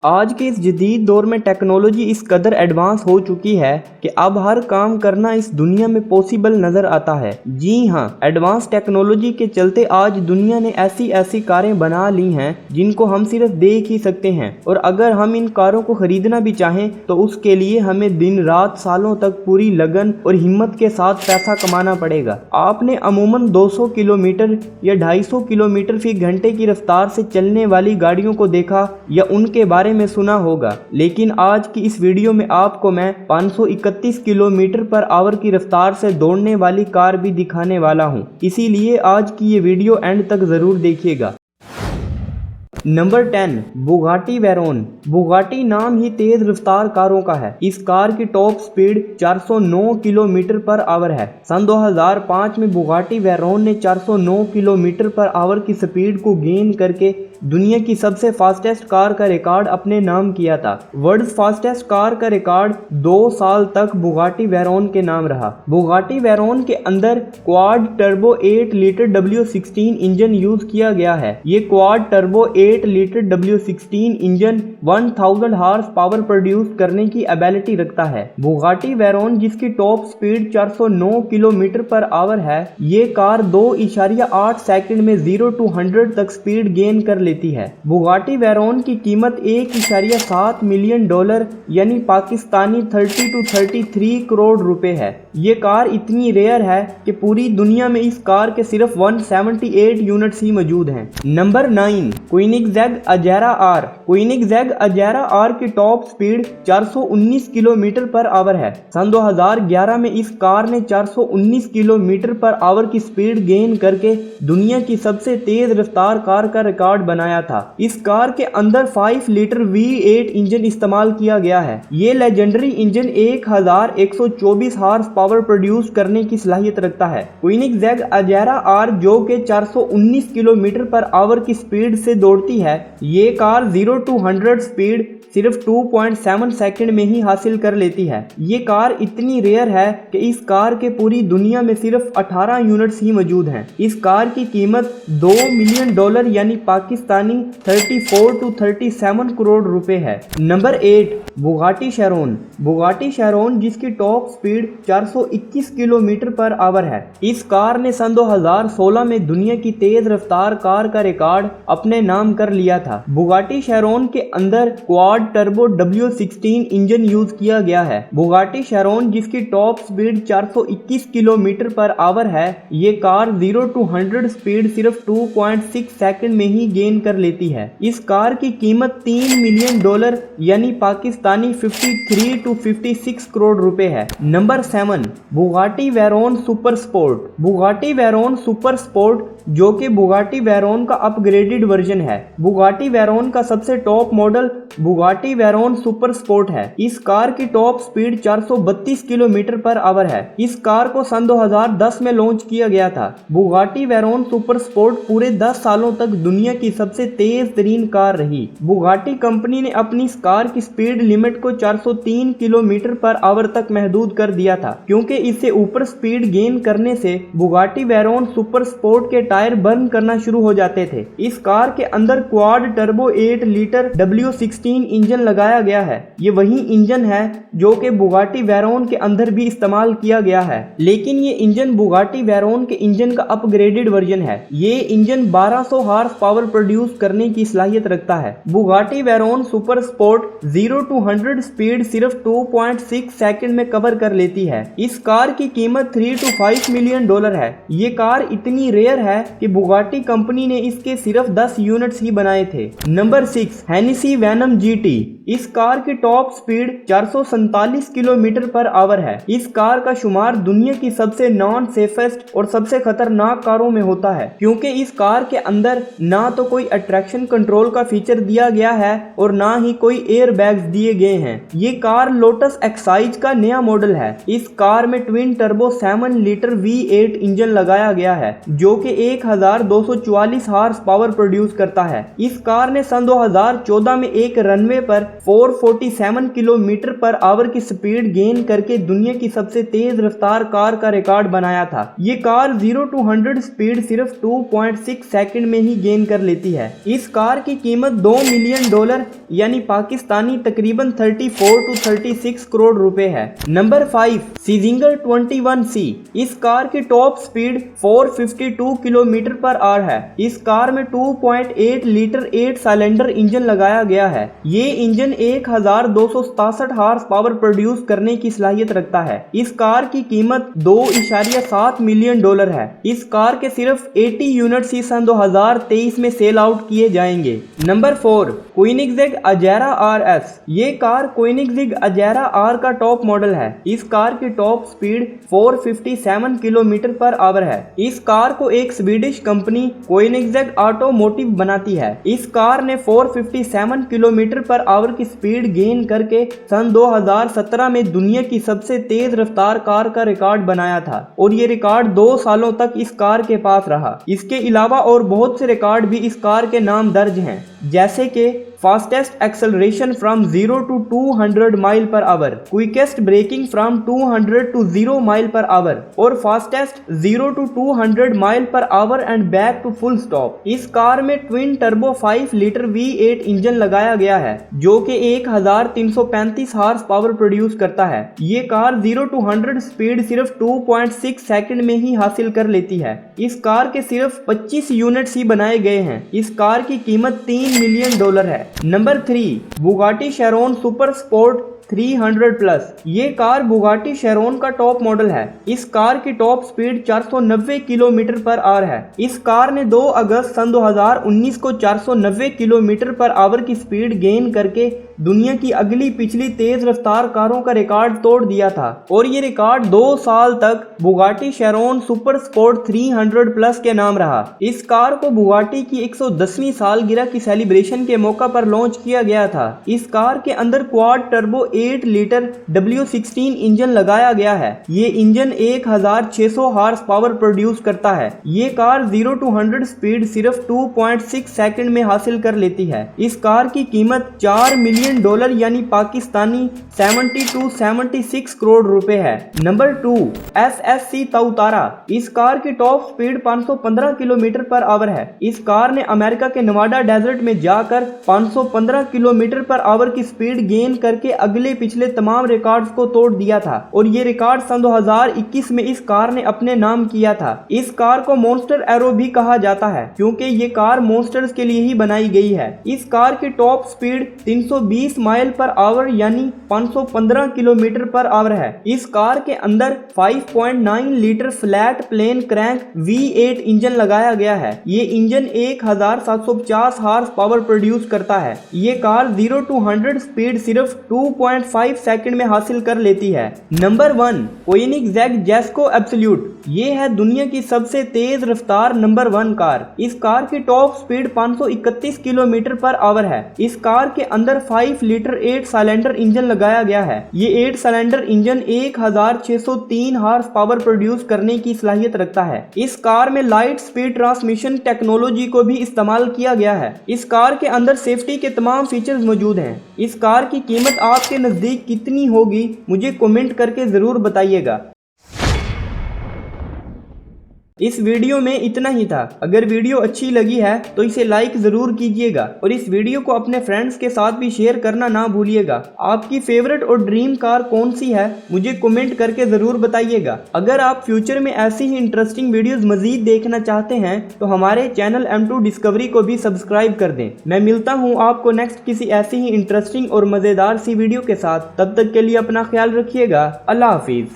आज के इस जदीद दौर में टेक्नोलॉजी इस कदर एडवांस हो चुकी है कि अब हर काम करना इस दुनिया में पॉसिबल नज़र आता है। जी हाँ, एडवांस टेक्नोलॉजी के चलते आज दुनिया ने ऐसी ऐसी कारें बना ली हैं जिनको हम सिर्फ देख ही सकते हैं, और अगर हम इन कारों को खरीदना भी चाहें तो उसके लिए हमें दिन रात सालों तक पूरी लगन और हिम्मत के साथ पैसा कमाना पड़ेगा। आपने अमूमन 200 किलोमीटर या 250 किलोमीटर फी घंटे की रफ्तार से चलने वाली गाड़ियों को देखा या उनके बारे में सुना होगा, लेकिन आज की इस वीडियो में आपको मैं 531 किलोमीटर पर आवर की रफ्तार से दौड़ने वाली कार भी दिखाने वाला हूं, इसीलिए आज की ये वीडियो एंड तक जरूर देखिएगा। Number 10, Bugatti Veyron. बुगाटी नाम ही तेज रफ्तार कारों का है। इस कार की top speed 409 kilometre per hour है। सन 2005 में बुगाटी वेरोन ने 409 किलोमीटर पर आवर की स्पीड को गेन करके दुनिया की सबसे फास्टेस्ट कार का रिकॉर्ड अपने नाम किया था। वर्ल्ड फास्टेस्ट कार का रिकॉर्ड 2 साल तक बुगाटी वेरोन के नाम रहा। बुगाटी वेरोन के अंदर quad turbo 8 litre W16 engine use किया गया है। ये quad turbo 8 litre W16 engine 1000 horse power produce करने की एबिलिटी रखता है। बुगाटी वेरोन जिसकी top speed 409 kilometre per hour है, ये कार 2.8 सेकंड में 0 to 100 तक स्पीड गेन कर लेती है। बुगाटी वेरोन की कीमत 1.7 मिलियन डॉलर यानी पाकिस्तानी 30 to 33 करोड़ रुपए है। ये कार इतनी रेयर है कि पूरी दुनिया में इस कार के सिर्फ 178 यूनिट्स ही मौजूद हैं। Number 9, Koenigsegg Agera R. Koenigsegg Agera R की top speed 419 kilometre per hour है। सन 2011 में इस कार ने 419 किलोमीटर पर आवर की स्पीड गेन करके दुनिया की सबसे तेज रफ्तार कार का रिकॉर्ड बनाया था। इस कार के अंदर 5 लीटर V8 इंजन इस्तेमाल किया गया है। ये legendary engine 1124 horse power produce करने की सलाहियत रखता है। कोनिग्सेग अजेरा आर जो के 419 किलोमीटर पर आवर की स्पीड से दौड़ती है, ये कार 0 to 100 स्पीड सिर्फ 2.7 सेकंड में ही हासिल कर लेती है। ये कार इतनी रेयर है कि इस कार के पूरी दुनिया में सिर्फ 18 यूनिट्स ही मौजूद हैं। इस कार की कीमत 2 मिलियन डॉलर यानी पाकिस्तानी 34 to 37 करोड़ रुपए है। Number 8, Bugatti Chiron. Bugatti Chiron जिसकी top speed 421 kilometre per hour है। इस कार ने सन 2016 में दुनिया की तेज रफ्तार कार का रिकॉर्ड अपने नाम कर लिया था। बुगाटी शेरोन के अंदर quad turbo W16 engine use किया गया है। बुगाटी शेरोन जिसकी top speed 421 kilometre per hour है, ये कार 0 to 100 स्पीड सिर्फ 2.6 सेकंड में ही गेन कर लेती है। इस कार की कीमत 3 मिलियन डॉलर यानी पाकिस्तानी 53 to 56 करोड़ रुपए है। Number 7, Bugatti Veyron super sport. Bugatti Veyron super sport जो कि बुगाटी वेरोन का अपग्रेडेड वर्जन है। बुगाटी वेरोन का सबसे top model Bugatti Veyron super sport है। इस कार की top speed 432 kilometre per hour है। इस कार को सन 2010 में लॉन्च किया गया था। बुगाटी वेरोन सुपर स्पोर्ट पूरे 10 सालों तक दुनिया की सबसे तेज तरीन कार रही। बुगाटी कंपनी ने अपनी इस कार की स्पीड लिमिट को 403 किलोमीटर पर आवर तक महदूद कर दिया था, क्योंकि इससे ऊपर स्पीड गेन करने से बुगाटी वेरोन सुपर स्पोर्ट के टायर बर्न करना शुरू हो जाते थे। इस कार के अंदर quad turbo 8 litre W16 engine लगाया गया है। ये वही इंजन है जो कि बुगाटी वेरोन के अंदर भी इस्तेमाल किया गया है, लेकिन ये इंजन बुगाटी वेरोन के इंजन का अपग्रेडेड वर्जन है। ये इंजन 1200 हॉर्स पावर प्रोड्यूस करने की सलाहियत रखता है। Bugatti Veyron super sport 0 to 100 speed सिर्फ 2.6 सेकंड में कवर कर लेती है। इस कार की कीमत 3 to 5 मिलियन डॉलर है। ये कार इतनी रेयर है कि बुगाटी कंपनी ने इसके सिर्फ 10 यूनिट्स ही बनाए थे। Number 6, Hennessey Venom GT। इस कार की top speed 447 kilometre per hour है। इस कार का शुमार दुनिया की सबसे नॉन सेफेस्ट और सबसे खतरनाक कारों में होता है, क्योंकि इस कार के अंदर ना तो कोई अट्रैक्शन कंट्रोल का फीचर दिया गया है और ना ही कोई एयर बैग्स दिए गए हैं। ये कार लोटस एक्साइज का नया मॉडल है। इस कार में twin turbo 7 litre V8 engine लगाया गया है, जो कि 1244 हार्स पावर प्रोड्यूस करता है। इस कार ने सन 2014 में एक रनवे पर 447 किलोमीटर पर आवर की स्पीड गेन करके दुनिया की सबसे तेज रफ्तार कार का रिकॉर्ड बनाया था। ये कार 0 to 100 स्पीड सिर्फ 2.6 सेकंड में ही गेन कर लेती है। इस कार की कीमत $2 मिलियन यानी पाकिस्तानी तकरीबन 34 to 36 करोड़ रुपए है। Number 5 सीजिंगर 21C। इस कार की top speed 452 kilometre per hour है। इस कार में 2.8 लीटर 8 सिलेंडर इंजन लगाया गया है। ये इंजन 1267 हार्स पावर प्रोड्यूस करने की सलाहियत रखता है। इस कार की कीमत $2.7 मिलियन है। इस कार के सिर्फ 80 यूनिट्स ही सन 2023 में सेल आउट किए जाएंगे। Number 4 कोनिग्सेग अजेरा RS। ये कार कोनिग्सेग अजेरा R का टॉप मॉडल है। इस कार की top speed 457 kilometre per hour है। इस कार को एक स्वीडिश कंपनी कोनिग्सेग ऑटोमोटिव बनाती है। इस कार ने 457 किलोमीटर पर आवर की स्पीड गेन करके सन 2017 में दुनिया की सबसे तेज रफ्तार कार का रिकॉर्ड बनाया था और ये रिकॉर्ड 2 सालों तक इस कार के पास रहा। इसके अलावा और बहुत से रिकॉर्ड भी इस कार के नाम दर्ज हैं, जैसे कि fastest acceleration from 0 to 200 mile per hour, quickest braking from 200 to 0 mile per hour और fastest 0 to 200 mile per hour and back to full stop. इस कार में twin turbo 5 litre V8 engine लगाया गया है जो कि 1335 हार्स पावर प्रोड्यूस करता है। ये कार 0 to 100 स्पीड सिर्फ 2.6 सेकंड में ही हासिल कर लेती है। इस कार के सिर्फ 25 यूनिट्स ही बनाए गए हैं। इस कार की कीमत $3 मिलियन है। Number 3 Bugatti Charon super sport 300+। ये कार बुगाटी शेरोन का टॉप मॉडल है। इस कार की top speed 490 kilometre per hour है। इस कार ने 2 अगस्त सन 2019 को 490 किलोमीटर पर आवर की स्पीड गेन करके दुनिया की अगली पिछली तेज रफ्तार कारों का रिकॉर्ड तोड़ दिया था और ये रिकॉर्ड 2 साल तक बुगाटी शेरोन सुपर स्पोर्ट 300+ के नाम रहा। इस कार को बुगाटी की 110वीं सालगिरह की सेलिब्रेशन के मौका पर लॉन्च किया गया था। इस कार के अंदर quad turbo 8 litre W16 engine लगाया गया है। ये इंजन 1600 हार्स पावर प्रोड्यूस करता है। ये कार 0 to 100 स्पीड सिर्फ 2.6 सेकंड में हासिल कर लेती है। इस कार की कीमत $4 मिलियन यानी पाकिस्तानी 70 to 76 करोड़ रुपए है। Number 2 SSC ताउतारा। इस कार की top speed 515 kilometre per hour है। इस कार ने अमेरिका के नवाडा डेजर्ट में जाकर 515 किलोमीटर पर आवर की स्पीड गेन करके अगले पिछले तमाम रिकॉर्ड्स को तोड़ दिया था और ये रिकॉर्ड सन 2021 में इस कार ने अपने नाम किया था। इस कार को मॉन्स्टर एरो भी कहा जाता है क्योंकि ये कार मॉन्स्टर्स के लिए ही बनाई गई है। इस कार की top speed 320 mile per our यानी 515 किलोमीटर पर आवर है। इस कार के अंदर 5.9 litre flat plane crank V8 engine लगाया गया है। ये इंजन 1750 हार्स पावर प्रोड्यूस करता है। ये कार 0 to 100 स्पीड सिर्फ 2.5 सेकंड में हासिल कर लेती है। Number 1 Koenigsegg Jesko Absolut. ये है दुनिया की सबसे तेज रफ्तार नंबर 1 कार। इस कार की top speed 531 kilometre per hour है। इस कार के अंदर 5 लीटर 8 सिलेंडर इंजन लगाया गया है। ये 8 cylinder engine 1603 horse power produce करने की सलाहियत रखता है। इस कार में लाइट स्पीड ट्रांसमिशन टेक्नोलॉजी को भी इस्तेमाल किया गया है। इस कार के अंदर सेफ्टी के तमाम फीचर्स मौजूद हैं। इस कार की कीमत आपके नजदीक कितनी होगी मुझे कमेंट करके जरूर बताइएगा। इस वीडियो में इतना ही था। अगर वीडियो अच्छी लगी है तो इसे लाइक जरूर कीजिएगा और इस वीडियो को अपने फ्रेंड्स के साथ भी शेयर करना ना भूलिएगा। आपकी फेवरेट और ड्रीम कार कौन सी है मुझे कमेंट करके जरूर बताइएगा। अगर आप फ्यूचर में ऐसी ही इंटरेस्टिंग वीडियोस मजीद देखना चाहते हैं तो हमारे चैनल M2 डिस्कवरी को भी सब्सक्राइब कर दें। मैं मिलता हूँ आपको नेक्स्ट किसी ऐसी ही इंटरेस्टिंग और मजेदार सी वीडियो के साथ। तब तक के लिए अपना ख्याल रखिएगा। अल्लाह हाफिज।